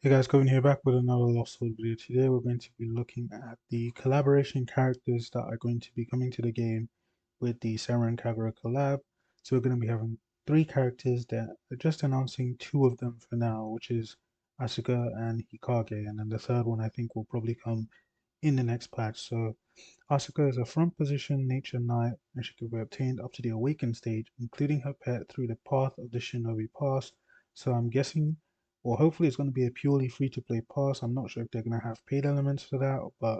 Hey guys, Kevin here back with another Lost World video. Today we're going to be looking at the collaboration characters that are going to be coming to the game with the Senran Kagura collab. So we're going to be having three characters that are just announcing two of them for now, which is Asuka and Hikage, and then the third one I think will probably come in the next patch. So Asuka is a front position nature knight and she can be obtained up to the awakened stage, including her pet through the path of the Shinobi Pass. So I'm guessing, or hopefully it's going to be a purely free to play pass. I'm not sure if they're going to have paid elements for that, but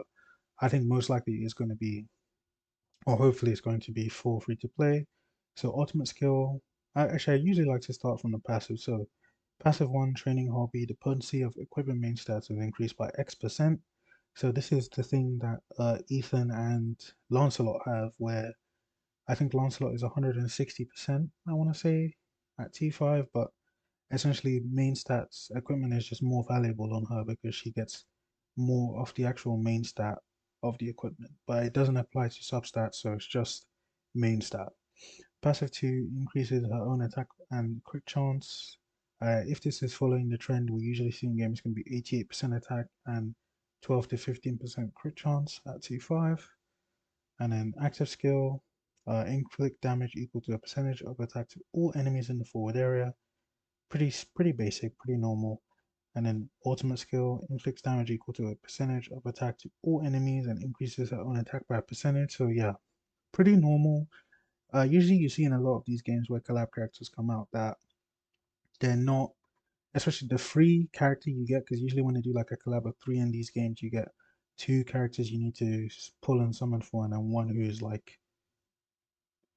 I think most likely it's going to be, or hopefully it's going to be full free to play. So ultimate skill, I usually like to start from the passive. So passive one, training hobby, the potency of equipment main stats is increased by X%. So this is the thing that Ethan and Lancelot have, where I think Lancelot is 160%, I want to say, at T5, but essentially main stats equipment is just more valuable on her because she gets more of the actual main stat of the equipment, but it doesn't apply to substats, so it's just main stat. Passive 2 increases her own attack and crit chance. If this is following the trend we usually see in games, can be 88% attack and 12 to 15% crit chance at T5. And then active skill, inflict damage equal to a percentage of attack to all enemies in the forward area. Pretty basic, pretty normal. And then ultimate skill inflicts damage equal to a percentage of attack to all enemies and increases her own attack by a percentage. So yeah, pretty normal. Usually you see in a lot of these games where collab characters come out that they're not, especially the free character you get, because usually when they do like a collab of three in these games, you get two characters you need to pull and summon for, and then one who is like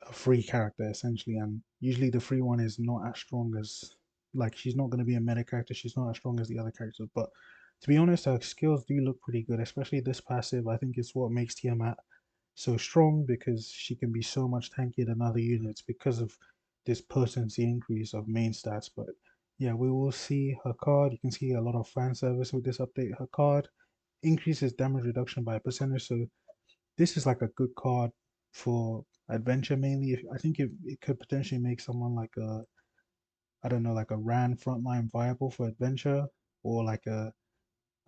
a free character essentially. And usually the free one is not as strong as, like, she's not going to be a meta character, she's not as strong as the other characters. But to be honest, her skills do look pretty good, especially this passive. I think it's what makes Tiamat so strong because she can be so much tankier than other units because of this potency increase of main stats. But yeah, we will see her card. You can see a lot of fan service with this update. Her card increases damage reduction by a percentage. So this is like a good card for adventure mainly. I think it could potentially make someone like a, I don't know, like a Ran frontline viable for adventure, or like a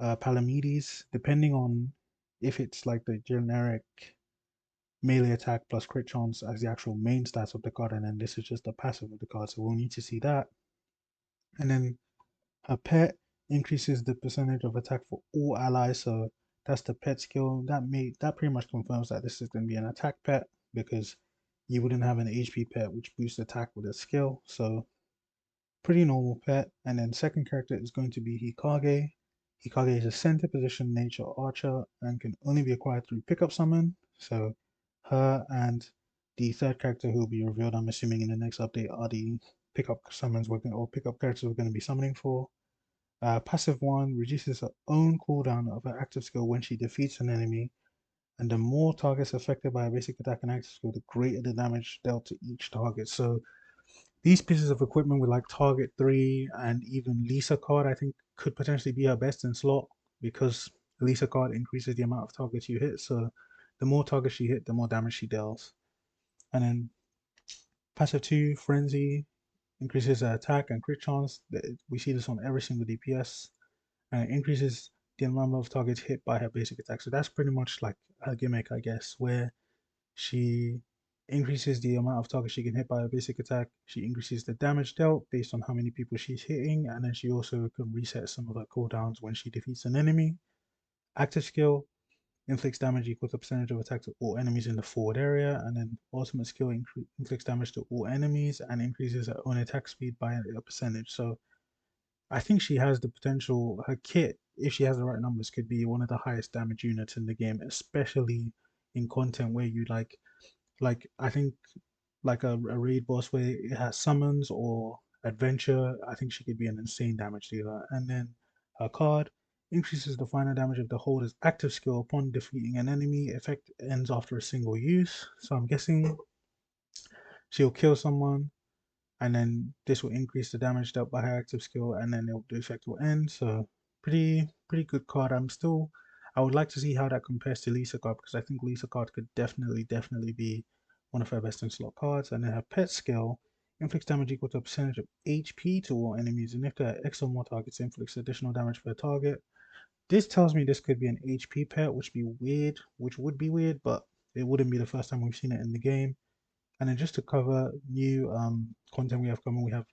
Palamedes, depending on if it's like the generic melee attack plus crit chance as the actual main stats of the card, and then this is just the passive of the card. So we'll need to see that. And then her pet increases the percentage of attack for all allies. So that's the pet skill. That pretty much confirms that this is going to be an attack pet because you wouldn't have an HP pet which boosts attack with a skill. So pretty normal pet. And then second character is going to be Hikage. Hikage is a center position nature archer and can only be acquired through pickup summon. So her and the third character who will be revealed, I'm assuming in the next update, are the pickup summons or pickup characters we're going to be summoning for. Passive 1 reduces her own cooldown of her active skill when she defeats an enemy, and the more targets affected by a basic attack and active skill, the greater the damage dealt to each target. So these pieces of equipment with like Target 3 and even Lisa card, I think could potentially be her best in slot because Lisa card increases the amount of targets you hit. So the more targets she hit, the more damage she deals. And then passive 2, Frenzy, increases her attack and crit chance. We see this on every single DPS. And it increases the number of targets hit by her basic attack. So that's pretty much like her gimmick, I guess, where she increases the amount of targets she can hit by her basic attack. She increases the damage dealt based on how many people she's hitting, and then she also can reset some of her cooldowns when she defeats an enemy. Active skill inflicts damage equal to percentage of attack to all enemies in the forward area, and then ultimate skill inflicts damage to all enemies and increases her own attack speed by a percentage. So I think she has the potential. Her kit, if she has the right numbers, could be one of the highest damage units in the game, especially in content where you like I think like a raid boss where it has summons or adventure. I think she could be an insane damage dealer. And then her card increases the final damage of the holder's active skill upon defeating an enemy. Effect ends after a single use. So I'm guessing she'll kill someone, and then this will increase the damage dealt by her active skill, and then the effect will end. So pretty good card. I would like to see how that compares to Lisa card because I think Lisa card could definitely be one of her best in slot cards. And then her pet skill Inflicts damage equal to a percentage of HP to all enemies, and if there are X or more targets, inflicts additional damage per target. This tells me this could be an HP pet, which would be weird, but it wouldn't be the first time we've seen it in the game. And then just to cover new content we have coming, we have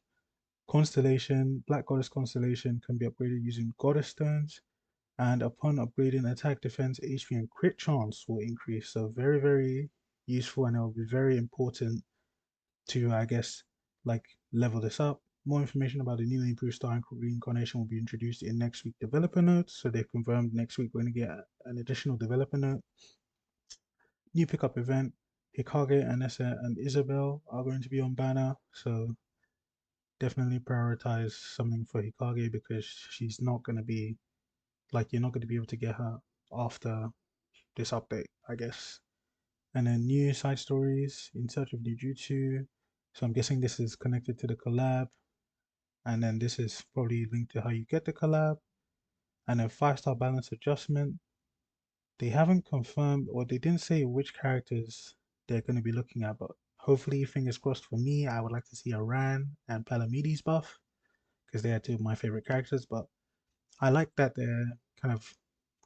Constellation, Black Goddess Constellation can be upgraded using Goddess Stones, and upon upgrading attack, defense, HP, and crit chance will increase. So very, very useful, and it will be very important to, I guess, like level this up. More information about the new improved star reincarnation will be introduced in next week developer notes. So they've confirmed next week we're going to get an additional developer note. New pickup event. Hikage, Anessa, and Isabel are going to be on banner. So definitely prioritize something for Hikage because she's not going to be like you're not going to be able to get her after this update, I guess. And then new side stories in search of Nijutsu. So I'm guessing this is connected to the collab, and then this is probably linked to how you get the collab. And then 5-star balance adjustment. They haven't confirmed or they didn't say which characters they're going to be looking at, but hopefully, fingers crossed for me, I would like to see Aran and Palamedes buff because they are two of my favorite characters. But I like that they're kind of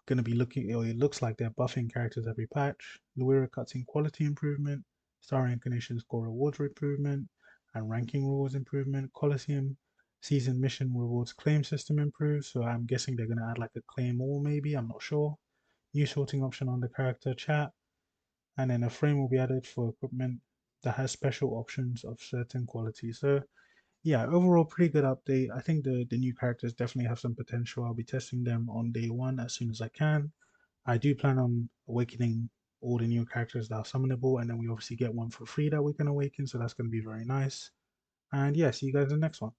going to be looking, or it looks like they're buffing characters every patch. Luira cutscene quality improvement, Star Incarnation score rewards improvement, and ranking rewards improvement. Coliseum season mission rewards claim system improves, so I'm guessing they're going to add like a claim all maybe, I'm not sure. New sorting option on the character chat, and then a frame will be added for equipment that has special options of certain quality. So yeah, overall pretty good update. I think the new characters definitely have some potential. I'll be testing them on day one as soon as I can. I do plan on awakening all the new characters that are summonable, and then we obviously get one for free that we can awaken, so that's going to be very nice. And yeah, see you guys in the next one.